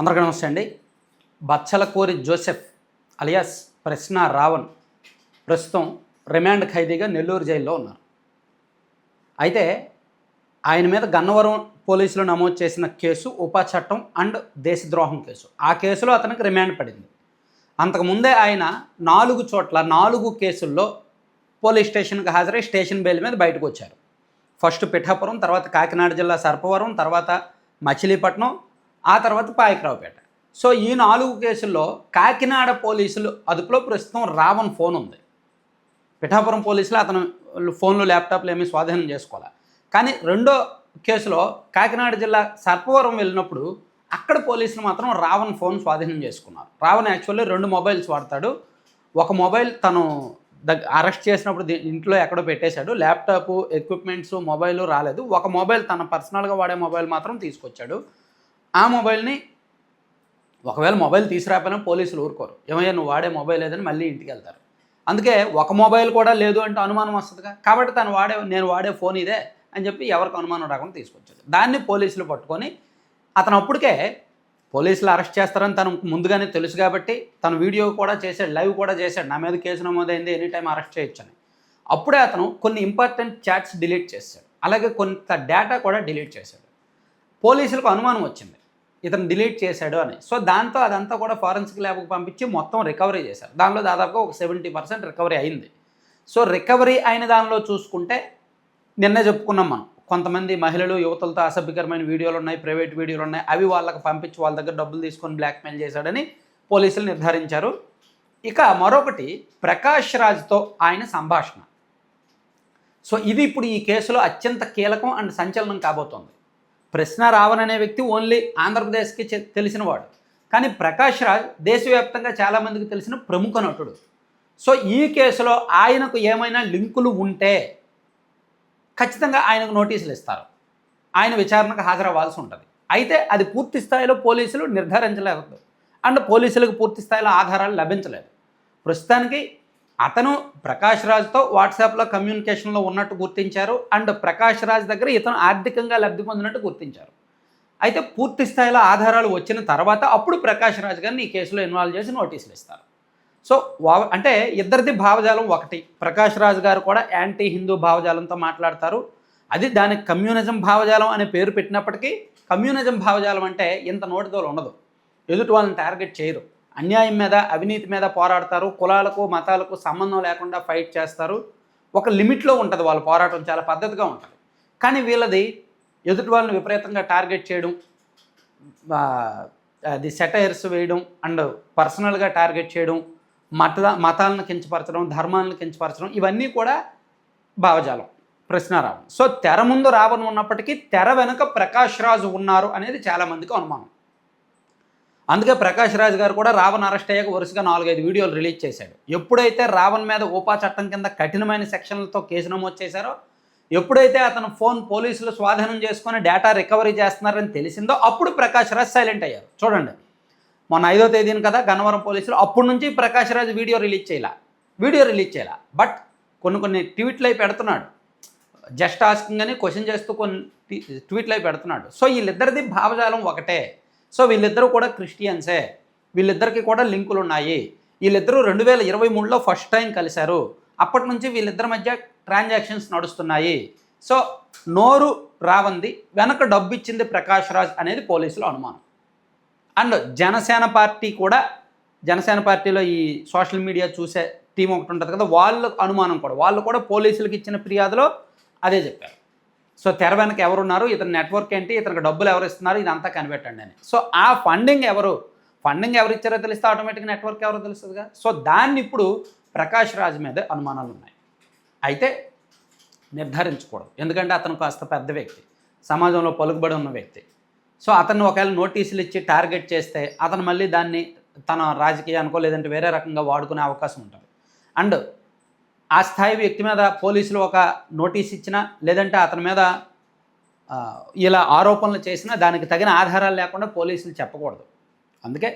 అందరికీ నమస్తే అండి. బచ్చలకూరి జోసెఫ్ అలియాస్ ప్రశ్న రావణ్ ప్రస్తుతం రిమాండ్ ఖైదీగా నెల్లూరు జైల్లో ఉన్నారు. అయితే ఆయన మీద గన్నవరం పోలీసులు నమోదు చేసిన కేసు ఉపా చట్టం అండ్ దేశద్రోహం కేసు. ఆ కేసులో అతనికి రిమాండ్ పడింది. అంతకుముందే ఆయన 4 చోట్ల 4 కేసుల్లో పోలీస్ స్టేషన్కి హాజరై స్టేషన్ బెయిల్ మీద బయటకు వచ్చారు. ఫస్ట్ పిఠాపురం, తర్వాత కాకినాడ జిల్లా సర్పవరం, తర్వాత మచిలీపట్నం, ఆ తర్వాత పాయకరావుపేట. సో ఈ 4 కేసుల్లో కాకినాడ పోలీసులు అదుపులో ప్రస్తుతం రావణ్ ఫోన్ ఉంది. పిఠాపురం పోలీసులు అతను ఫోన్లు, ల్యాప్టాప్లు ఏమీ స్వాధీనం చేసుకోవాలి. కానీ రెండో కేసులో కాకినాడ జిల్లా సర్పవరం వెళ్ళినప్పుడు అక్కడ పోలీసులు మాత్రం రావణ్ ఫోన్ స్వాధీనం చేసుకున్నారు. రావణ్ యాక్చువల్లీ 2 మొబైల్స్ వాడతాడు. ఒక మొబైల్ తను అరెస్ట్ చేసినప్పుడు ఇంట్లో ఎక్కడో పెట్టేశాడు. ల్యాప్టాప్, ఎక్విప్మెంట్స్, మొబైల్ రాలేదు. ఒక మొబైల్ తన పర్సనల్గా వాడే మొబైల్ మాత్రం తీసుకొచ్చాడు. ఆ మొబైల్ని ఒకవేళ మొబైల్ తీసుకురాకపోయినా పోలీసులు ఊరుకోరు. ఏమయ్యా నువ్వు వాడే మొబైల్ లేదని మళ్ళీ ఇంటికి వెళ్తారు. అందుకే ఒక మొబైల్ కూడా లేదు అంటే అనుమానం వస్తుందిగా. కాబట్టి నేను వాడే ఫోన్ ఇదే అని చెప్పి ఎవరికి అనుమానం రాకుండా తీసుకొచ్చాడు. దాన్ని పోలీసులు పట్టుకొని అతను అప్పటికే పోలీసులు అరెస్ట్ చేస్తారని తనకు ముందుగానే తెలుసు కాబట్టి తను వీడియో కూడా చేశాడు, లైవ్ కూడా చేశాడు. నా మీద కేసు నమోదైంది, ఎనీ టైం అరెస్ట్ చేయొచ్చని. అప్పుడే అతను కొన్ని ఇంపార్టెంట్ చాట్స్ డిలీట్ చేశాడు. అలాగే కొంత డేటా కూడా డిలీట్ చేశాడు. పోలీసులకు అనుమానం వచ్చింది ఇతను డిలీట్ చేశాడు అని. సో దాంతో అదంతా కూడా ఫారెన్సిక్ ల్యాబ్కి పంపించి మొత్తం రికవరీ చేశారు. దానిలో దాదాపుగా ఒక 70% రికవరీ అయింది. సో రికవరీ అయిన దానిలో చూసుకుంటే నిన్నే చెప్పుకున్నాం మనం, కొంతమంది మహిళలు, యువతలతో అసభ్యకరమైన వీడియోలు ఉన్నాయి, ప్రైవేట్ వీడియోలు ఉన్నాయి. అవి వాళ్ళకి పంపించి వాళ్ళ దగ్గర డబ్బులు తీసుకొని బ్లాక్మెయిల్ చేశాడని పోలీసులు నిర్ధారించారు. ఇక మరొకటి ప్రకాష్ రాజ్తో ఆయన సంభాషణ. సో ఇది ఇప్పుడు ఈ కేసులో అత్యంత కీలకం అండ్ సంచలనం కాబోతోంది. ప్రశ్న రావణ్ అనే వ్యక్తి ఓన్లీ ఆంధ్రప్రదేశ్కి తెలిసినవాడు. కానీ ప్రకాష్ రాజ్ దేశవ్యాప్తంగా చాలామందికి తెలిసిన ప్రముఖ నటుడు. సో ఈ కేసులో ఆయనకు ఏమైనా లింకులు ఉంటే ఖచ్చితంగా ఆయనకు నోటీసులు ఇస్తారు. ఆయన విచారణకు హాజరవ్వాల్సి ఉంటుంది. అయితే అది పూర్తి స్థాయిలో పోలీసులు నిర్ధారించలేదు అండ్ పోలీసులకు పూర్తి స్థాయిలో ఆధారాలు లభించలేదు. ప్రస్తుతానికి అతను ప్రకాష్ రాజ్తో వాట్సాప్లో కమ్యూనికేషన్లో ఉన్నట్టు గుర్తించారు అండ్ ప్రకాష్ రాజ్ దగ్గర ఇతను ఆర్థికంగా లబ్ధి పొందినట్టు గుర్తించారు. అయితే పూర్తి స్థాయిలో ఆధారాలు వచ్చిన తర్వాత అప్పుడు ప్రకాష్ రాజ్ గారిని ఈ కేసులో ఇన్వాల్వ్ చేసి నోటీసులు ఇస్తారు. సో అంటే ఇద్దరిది భావజాలం ఒకటి. ప్రకాష్ రాజ్ గారు కూడా యాంటీ హిందూ భావజాలంతో మాట్లాడతారు. అది దానికి కమ్యూనిజం భావజాలం అనే పేరు పెట్టినప్పటికీ కమ్యూనిజం భావజాలం అంటే ఇంత నోటిదోలు ఉండదు. ఎదుటి వాళ్ళని టార్గెట్ చేయరు. అన్యాయం మీద, అవినీతి మీద పోరాడతారు. కులాలకు, మతాలకు సంబంధం లేకుండా ఫైట్ చేస్తారు. ఒక లిమిట్లో ఉంటుంది వాళ్ళ పోరాటం, చాలా పద్ధతిగా ఉంటుంది. కానీ వీళ్ళది ఎదుటి వాళ్ళని విపరీతంగా టార్గెట్ చేయడం, అది సెటైర్స్ వేయడం అండ్ పర్సనల్గా టార్గెట్ చేయడం, మతాలను కించపరచడం, ధర్మాలను కించపరచడం, ఇవన్నీ కూడా భావజాలం ప్రశ్న రావణ్. సో తెర ముందు రావణ్ ఉన్నప్పటికీ తెర వెనుక ప్రకాష్ రాజ్ ఉన్నారు అనేది చాలామందికి అనుమానం. అందుకే ప్రకాష్ రాజ్ గారు కూడా రావణ్ అరెస్ట్ అయ్యాక వరుసగా 4-5 వీడియోలు రిలీజ్ చేశాడు. ఎప్పుడైతే రావణ్ మీద ఉపా చట్టం కింద కఠినమైన సెక్షన్లతో కేసు నమోదు చేశారో, ఎప్పుడైతే అతను ఫోన్ పోలీసులు స్వాధీనం చేసుకొని డేటా రికవరీ చేస్తున్నారని తెలిసిందో అప్పుడు ప్రకాష్ రాజ్ సైలెంట్ అయ్యారు. చూడండి, మొన్న 5వ తేదీన కదా గన్నవరం పోలీసులు, అప్పటి నుంచి ప్రకాష్ రాజ్ వీడియో రిలీజ్ చేయాల. బట్ కొన్ని ట్వీట్లు అయి పెడుతున్నాడు. జస్ట్ ఆస్కింగ్ అని క్వశ్చన్ చేస్తూ కొన్ని ట్వీట్లు అయి పెడుతున్నాడు. సో వీళ్ళిద్దరిది భావజాలం ఒకటే. సో వీళ్ళిద్దరూ కూడా క్రిస్టియన్సే. వీళ్ళిద్దరికి కూడా లింకులు ఉన్నాయి. వీళ్ళిద్దరూ 2023లో ఫస్ట్ టైం కలిశారు. అప్పటి నుంచి వీళ్ళిద్దరి మధ్య ట్రాన్సాక్షన్స్ నడుస్తున్నాయి. సో నోరు రావంది, వెనక డబ్బు ఇచ్చింది ప్రకాష్ రాజ్ అనేది పోలీసుల అనుమానం. అండ్ జనసేన పార్టీలో ఈ సోషల్ మీడియా చూసే టీం ఒకటి ఉంటుంది కదా, వాళ్ళ అనుమానం కూడా, వాళ్ళు కూడా పోలీసులకు ఇచ్చిన ఫిర్యాదులో అదే చెప్పారు. సో తెర వెనక ఎవరున్నారు, ఇతని నెట్వర్క్ ఏంటి, ఇతనికి డబ్బులు ఎవరు ఇస్తున్నారు, ఇదంతా కనిపెట్టండి అని. సో ఆ ఫండింగ్ ఎవరు ఇచ్చారో తెలిస్తే ఆటోమేటిక్గా నెట్వర్క్ ఎవరో తెలుస్తుందిగా. సో దాన్ని ఇప్పుడు ప్రకాష్ రాజ్ మీద అనుమానాలు ఉన్నాయి. అయితే నిర్ధారించకూడదు, ఎందుకంటే అతను కాస్త పెద్ద వ్యక్తి, సమాజంలో పలుకుబడి ఉన్న వ్యక్తి. సో అతన్ని ఒకవేళ నోటీసులు ఇచ్చి టార్గెట్ చేస్తే అతను మళ్ళీ దాన్ని తన రాజకీయానికో లేదంటే వేరే రకంగా వాడుకునే అవకాశం ఉంటుంది. అండ్ ఆ స్థాయి వ్యక్తి మీద పోలీసులు ఒక నోటీస్ ఇచ్చినా లేదంటే అతని మీద ఇలా ఆరోపణలు చేసినా దానికి తగిన ఆధారాలు లేకుండా పోలీసులు చెప్పకూడదు. అందుకే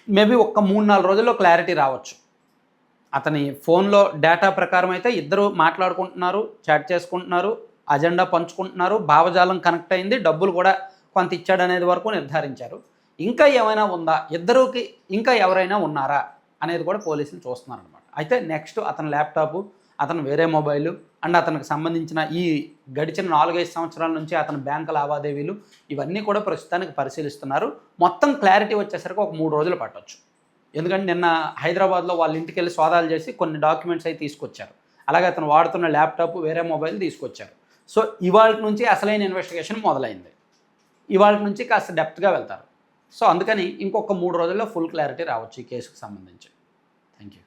మేబీ ఒక 3-4 రోజుల్లో క్లారిటీ రావచ్చు. అతని ఫోన్లో డేటా ప్రకారం అయితే ఇద్దరు మాట్లాడుకుంటున్నారు, చాట్ చేసుకుంటున్నారు, అజెండా పంచుకుంటున్నారు, భావజాలం కనెక్ట్ అయింది, డబ్బులు కూడా కొంత ఇచ్చాడనేది వరకు నిర్ధారించారు. ఇంకా ఏమైనా ఉందా, ఇద్దరికి ఇంకా ఎవరైనా ఉన్నారా అనేది కూడా పోలీసులు చూస్తున్నారనమాట. అయితే నెక్స్ట్ అతని ల్యాప్టాపు, అతను వేరే మొబైలు అండ్ అతనికి సంబంధించిన ఈ గడిచిన 4-5 సంవత్సరాల నుంచి అతని బ్యాంకు లావాదేవీలు ఇవన్నీ కూడా ప్రస్తుతానికి పరిశీలిస్తున్నారు. మొత్తం క్లారిటీ వచ్చేసరికి ఒక 3 రోజులు పట్టొచ్చు. ఎందుకంటే నిన్న హైదరాబాద్లో వాళ్ళ ఇంటికి వెళ్ళి సోదాలు చేసి కొన్ని డాక్యుమెంట్స్ అవి తీసుకొచ్చారు. అలాగే అతను వాడుతున్న ల్యాప్టాప్, వేరే మొబైల్ తీసుకొచ్చారు. సో ఇవాళ నుంచి అసలైన ఇన్వెస్టిగేషన్ మొదలైంది. ఇవాళ నుంచి కాస్త డెప్త్గా వెళ్తారు. సో అందుకని ఇంకొక 3 రోజుల్లో ఫుల్ క్లారిటీ రావచ్చు ఈ కేసుకు సంబంధించి. Thank you.